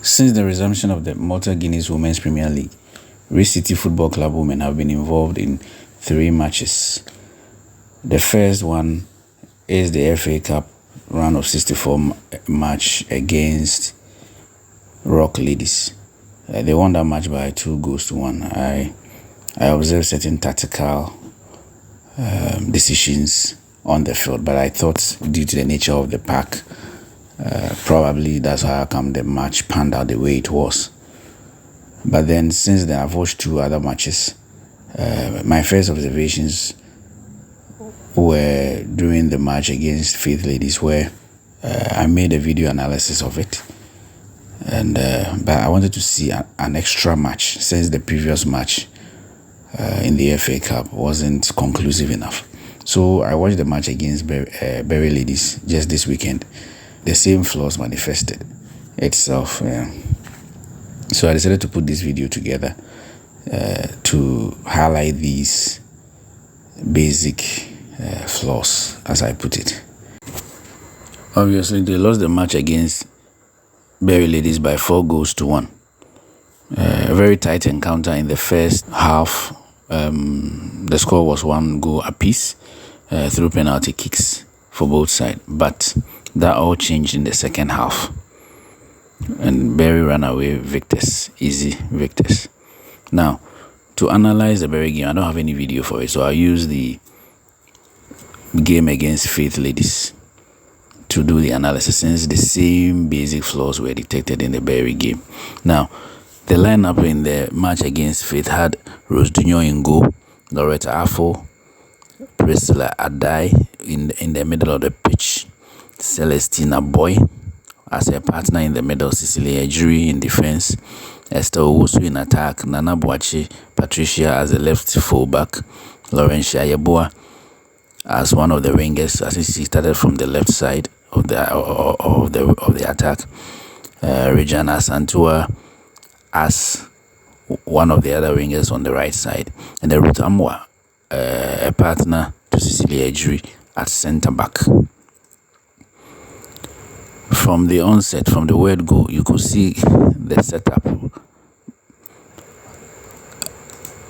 Since the resumption of the Malta Guineas Women's Premier League, Rift City Football Club women have been involved in 3 matches. The first one is the FA Cup round of 64 match against Rock Ladies. They won that match by 2-1. I observed certain tactical decisions on the field, but I thought due to the nature of the pack, probably that's how come the match panned out the way it was. But then since then I've watched 2 other matches. My first observations were during the match against Faith Ladies, where I made a video analysis of it, and but I wanted to see an extra match since the previous match in the FA Cup wasn't conclusive enough. So I watched the match against Berry Ladies just this weekend. The same flaws manifested itself. So I decided to put this video together to highlight these basic flaws, as I put it. Obviously, they lost the match against Berry Ladies by 4-1. A very tight encounter in the first half. The score was 1 goal apiece through penalty kicks for both sides, but that all changed in the second half, and Berry ran away victors, easy victors. Now, to analyze the Berry game, I don't have any video for it, so I'll use the game against Faith Ladies to do the analysis, since the same basic flaws were detected in the Berry game. Now, the lineup in the match against Faith had Rose Dunyo in goal, Loretta Afo, Priscilla Adai in the middle of the pitch, Celestina Boy as a partner in the middle, Cecilia Ejuri in defense, Esther Owusu in attack, Nana Boachi Patricia as a left fullback, Laurentia Yeboah as one of the wingers, as she started from the left side of the attack, Regina Santua as one of the other wingers on the right side, and the Ruth Amwa, a partner to Cecilia Ejuri at centre back. From the onset, from the word go, you could see the setup.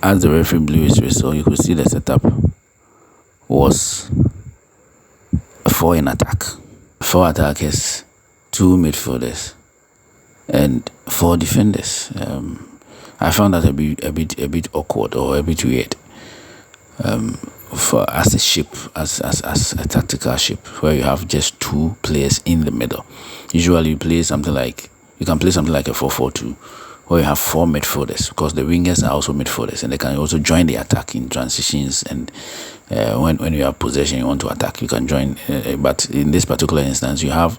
As the referee blew his whistle, you could see the setup was 4 in attack. 4 attackers, 2 midfielders, and 4 defenders. I found that a bit awkward or a bit weird. For as a ship, as a tactical ship, where you have just 2 players in the middle. Usually you can play something like a 4-4-2, where you have 4 midfielders, because the wingers are also midfielders and they can also join the attack in transitions, and when you have possession you want to attack, you can join, but in this particular instance you have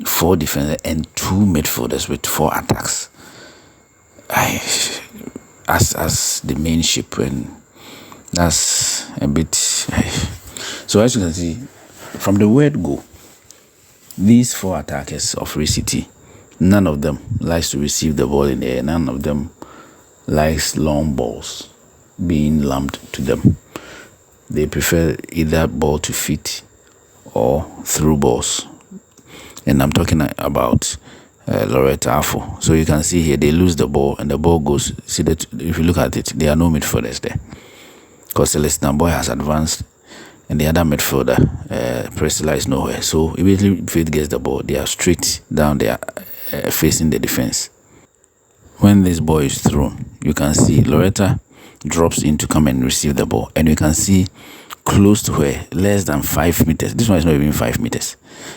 4 defenders and 2 midfielders with 4 attacks as the main ship, and that's a bit. So as you can see, from the word go, these 4 attackers of Rift City, none of them likes to receive the ball in the air. None of them likes long balls being lumped to them. They prefer either ball to feet or through balls. And I'm talking about Loretta Afo. So you can see here, they lose the ball and the ball goes. See that if you look at it, there are no midfielders there, because Celestina Boy has advanced and the other midfielder, Priscilla, is nowhere. So immediately Faith gets the ball, they are straight down there facing the defense. When this ball is thrown, you can see Loretta drops in to come and receive the ball, and you can see close to her, less than 5 meters. This one is not even 5 meters.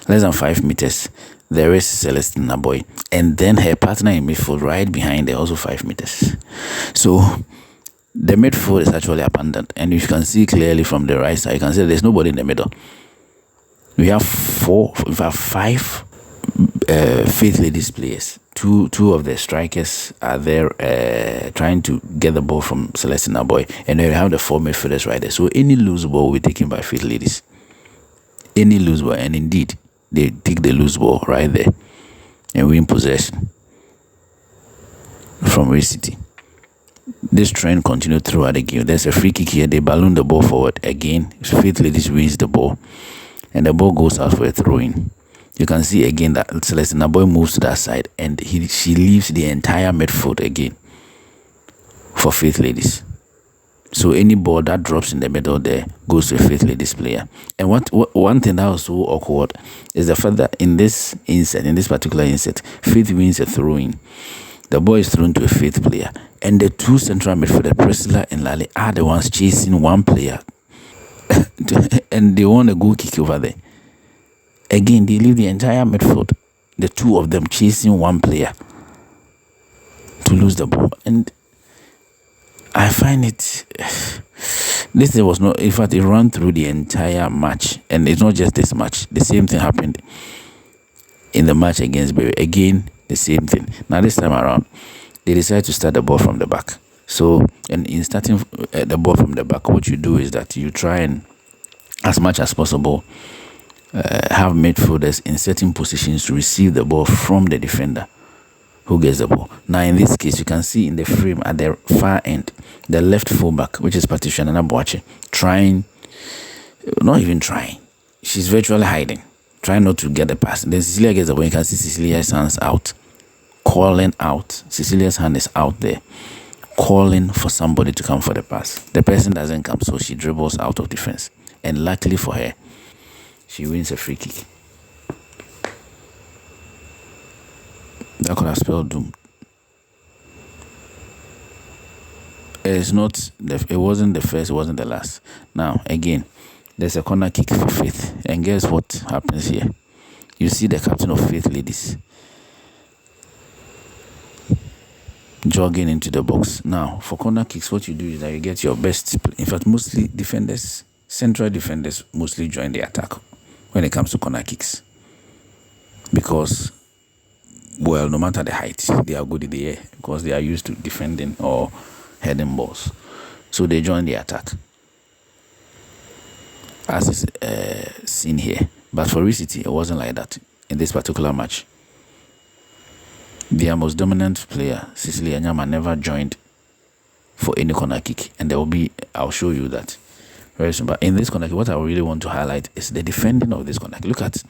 Less than 5 meters, there is Celestina Boy, and then her partner in midfield right behind her, also 5 meters. So the midfield is actually abandoned, and you can see clearly from the right side, you can see there's nobody in the middle. We have 5 Faith Ladies players. Two of the strikers are there trying to get the ball from Celestina Boy, and then we have the 4 midfielders right there. So any loose ball will be taken by Faith Ladies. Any loose ball, and indeed they take the loose ball right there and win possession from Rift City. This trend continued throughout the game. There's a free kick here. They balloon the ball forward again. Faith Ladies wins the ball, and the ball goes out for a throw-in. You can see again that Celestine Aboy moves to that side and she leaves the entire midfield again for Faith Ladies. So any ball that drops in the middle there goes to a Faith Ladies player. And one thing that was so awkward is the fact that in this particular inset, Faith wins a throw-in. The ball is thrown to a Faith player, and the two central midfielders, Priscilla and Lale, are the ones chasing one player, and they want a goal kick over there. Again, they leave the entire midfield, the two of them chasing one player to lose the ball. And I find it, this thing was not, in fact, it ran through the entire match. And it's not just this match. The same thing happened in the match against Berry. Again, the same thing. Now, this time around, they decided to start the ball from the back. So, and in starting the ball from the back, what you do is that you try and, as much as possible, have midfielders in certain positions to receive the ball from the defender who gets the ball. Now, in this case, you can see in the frame at the far end, the left fullback, which is Patricia Nana Boache, not even trying. She's virtually hiding, trying not to get the pass. Then Cecilia gets the ball. You can see Cecilia's hands out, calling out. Cecilia's hand is out there, calling for somebody to come for the pass. The person doesn't come, so she dribbles out of defense. And luckily for her, she wins a free kick. That could have spelled doom. It wasn't the first, it wasn't the last. Now, again, there's a corner kick for Faith. And guess what happens here? You see the captain of Faith Ladies jogging into the box. Now, for corner kicks, what you do is that you get your best. In fact, mostly defenders, central defenders, mostly join the attack when it comes to corner kicks. Because, well, no matter the height, they are good in the air because they are used to defending or heading balls. So they join the attack, as is seen here. But for City, it wasn't like that in this particular match. Their most dominant player, Cecilia Nyama, never joined for any corner kick. And there will be, I'll show you that very soon. But in this corner kick, what I really want to highlight is the defending of this corner kick. Look at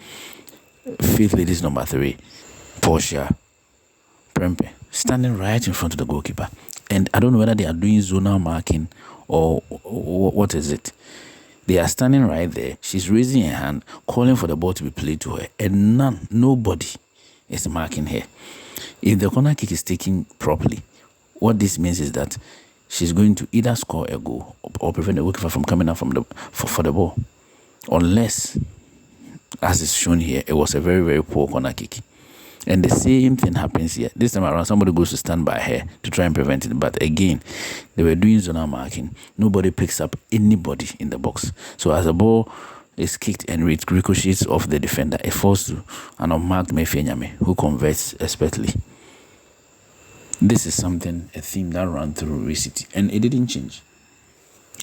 Faith Ladies number 3, Portia Prempe, standing right in front of the goalkeeper. And I don't know whether they are doing zonal marking or what is it. They are standing right there. She's raising her hand, calling for the ball to be played to her. And nobody is marking her. If the corner kick is taken properly, what this means is that she's going to either score a goal or prevent the goalkeeper from coming out for the ball. Unless, as is shown here, it was a very, very poor corner kick. And the same thing happens here. This time around, somebody goes to stand by her to try and prevent it. But again, they were doing zonal marking. Nobody picks up anybody in the box. So as the ball is kicked and ricochets off the defender, it falls to an unmarked Mefe Nyame, who converts expertly. This is a theme that ran through City, and it didn't change.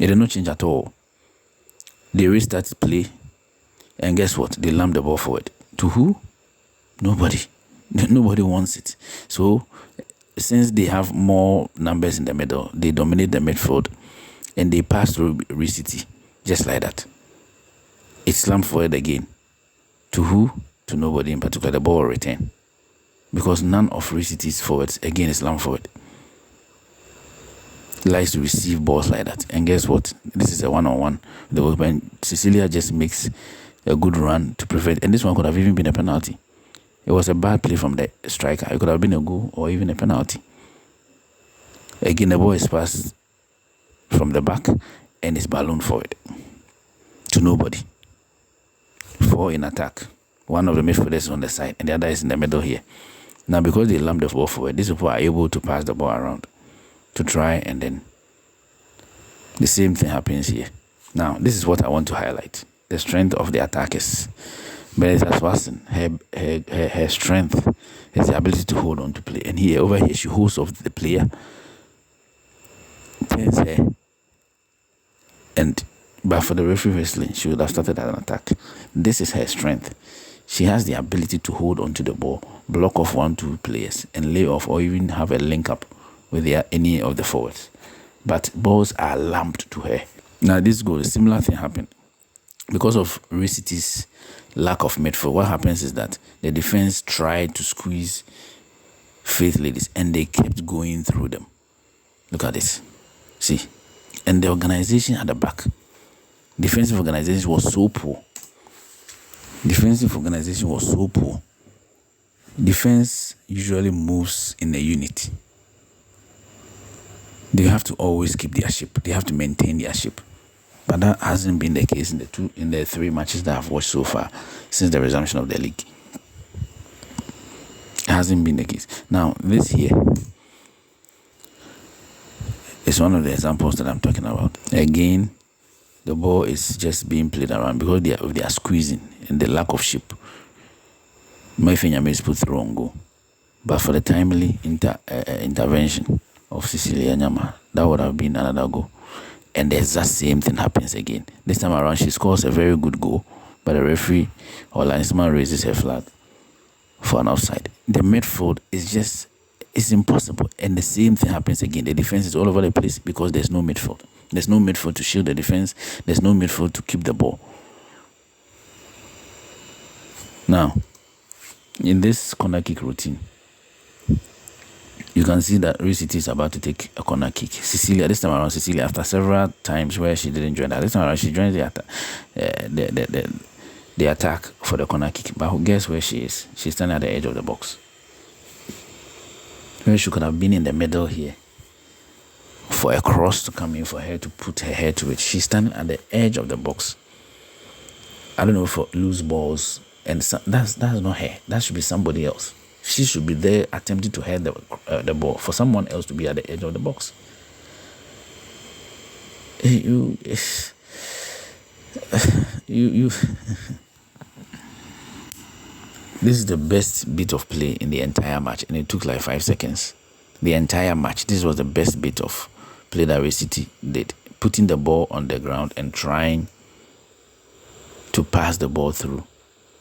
It did not change at all. They restarted play, and guess what? They lammed the ball forward. To who? Nobody. Nobody wants it. So, since they have more numbers in the middle, they dominate the midfield, and they pass through City, just like that. It slammed forward again. To who? To nobody in particular. The ball will return. Because none of City's forwards, again, is slammed forward, likes to receive balls like that. And guess what? This is a one-on-one. When Cecilia just makes a good run to prevent, and this one could have even been a penalty. It was a bad play from the striker. It could have been a goal or even a penalty. Again, the ball is passed from the back and it's ballooned forward to nobody. 4 in attack. One of the midfielders is on the side and the other is in the middle here. Now, because they lamp the ball forward, these people are able to pass the ball around to try, and then the same thing happens here. Now, this is what I want to highlight. The strength of the attackers. Benita Swanson, her strength is the ability to hold on to play. And here, over here, she holds off the player, turns her, but for the referee wrestling, she would have started as an attack. This is her strength. She has the ability to hold on to the ball, block off 1-2 players, and lay off or even have a link up with any of the forwards. But balls are lamped to her. Now, this goal, a similar thing happened because of River City's lack of midfield, what happens is that the defense tried to squeeze Faith Ladies and they kept going through them. Look at this. See? And the organization at the back, defensive organization was so poor. Defensive organization was so poor. Defense usually moves in a unit. They have to always keep their ship. They have to maintain their ship. But that hasn't been the case in the 3 matches that I've watched so far since the resumption of the league. It hasn't been the case. Now, this here is one of the examples that I'm talking about. Again, the ball is just being played around because they are squeezing and the lack of ship. Mayfinya is put through on goal. But for the timely intervention of Cecilia Nyama, that would have been another goal. And the exact same thing happens again. This time around, she scores a very good goal, but the referee or linesman raises her flag for an offside. The midfield is impossible. And the same thing happens again. The defense is all over the place because there's no midfield. There's no midfield to shield the defense. There's no midfield to keep the ball. Now, in this corner kick routine, you can see that River City is about to take a corner kick. This time around, Cecilia, after several times where she didn't join that, this time around she joins the attack for the corner kick. But guess where she is? She's standing at the edge of the box. Where she could have been in the middle here for a cross to come in for her to put her head to it. She's standing at the edge of the box. I don't know, for loose balls, and that's not her. That should be somebody else. She should be there attempting to head the ball for someone else to be at the edge of the box. You This is the best bit of play in the entire match, and it took like 5 seconds. The entire match, this was the best bit of play that River City did, putting the ball on the ground and trying to pass the ball through.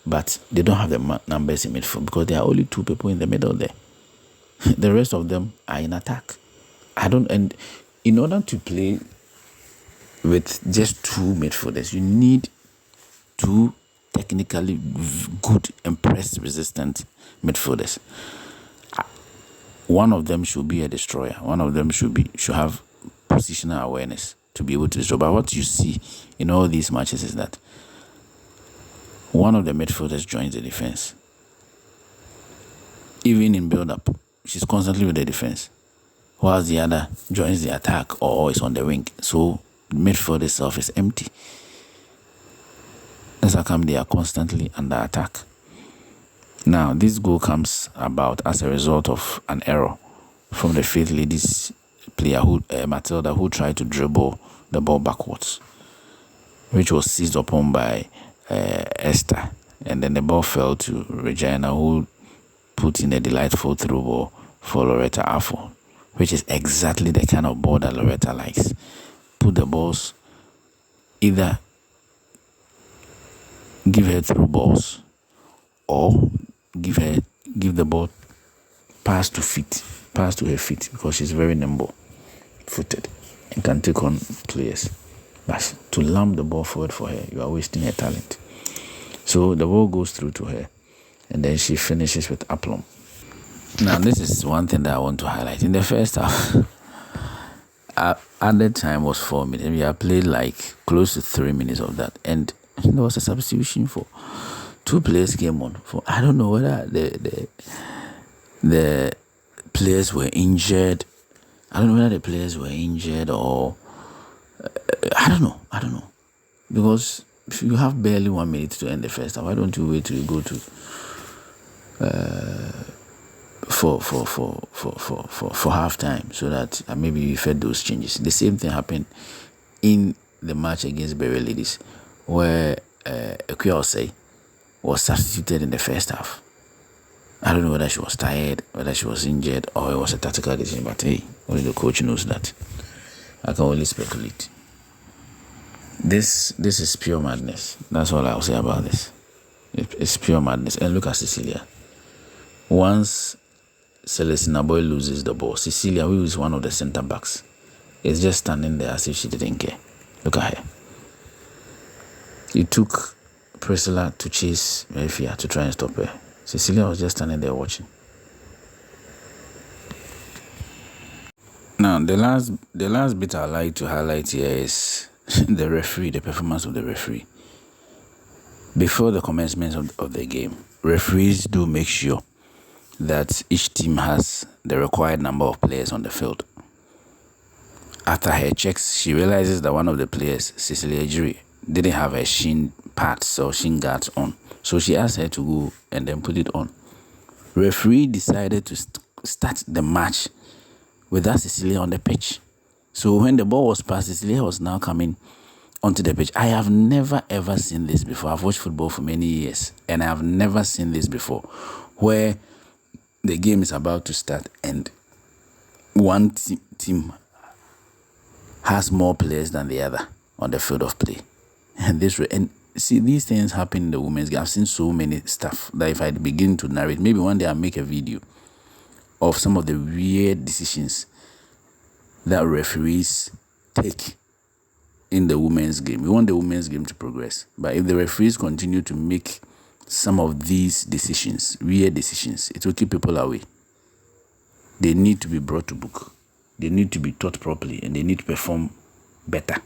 But they don't have the numbers in midfield because there are only 2 people in the middle there. The rest of them are in attack. And in order to play with just 2 midfielders, you need 2 technically good and press resistant midfielders. One of them should be a destroyer. One of them should have positional awareness to be able to destroy. But what you see in all these matches is that one of the midfielders joins the defense. Even in build-up, she's constantly with the defense, whilst the other joins the attack or is on the wing. So midfield itself is empty. That's how come they are constantly under attack. Now, this goal comes about as a result of an error from the Faith Ladies player, Matilda, who tried to dribble the ball backwards, which was seized upon by Esther, and then the ball fell to Regina, who put in a delightful through ball for Loretta Affo, which is exactly the kind of ball that Loretta likes. Put the balls, either give her through balls or give the ball pass to her feet, because she's very nimble footed and can take on players. But to lamp the ball forward for her, you are wasting her talent. So the ball goes through to her, and then she finishes with aplomb. Now, this is one thing that I want to highlight. In the first half, added time was 4 minutes. We have played like close to 3 minutes of that, and there was a substitution for 2 players came on. For I don't know whether the players were injured. I don't know whether the players were injured or I don't know, because if you have barely 1 minute to end the first half, why don't you wait till you go to for half time, so that maybe you fed those changes. The same thing happened in the match against Berry Ladies, where Ekuya Osei was substituted in the first half. I don't know whether she was tired, whether she was injured, or it was a tactical decision, but hey, only the coach knows that. I can only speculate. This is pure madness. That's all I'll say about this. It's pure madness. And look at Cecilia. Once Celestina Boy loses the ball, Cecilia, who is one of the centre backs, is just standing there as if she didn't care. Look at her. It took Priscilla to chase Mefia to try and stop her. Cecilia was just standing there watching. Now, the last bit I'd like to highlight here is the referee, the performance of the referee. Before the commencement of the game, referees do make sure that each team has the required number of players on the field. After her checks, she realizes that one of the players, Cecilia Ejiri, didn't have her shin pads or shin guards on. So she asked her to go and then put it on. Referee decided to start the match with that Cecilia on the pitch. So when the ball was passed, Cecilia was now coming onto the pitch. I have never ever seen this before. I've watched football for many years and I have never seen this before, where the game is about to start and one team has more players than the other on the field of play. And see, these things happen in the women's game. I've seen so many stuff that if I begin to narrate, maybe one day I'll make a video of some of the weird decisions that referees take in the women's game. We want the women's game to progress, but if the referees continue to make some of these decisions, weird decisions, it will keep people away. They need to be brought to book. They need to be taught properly and they need to perform better.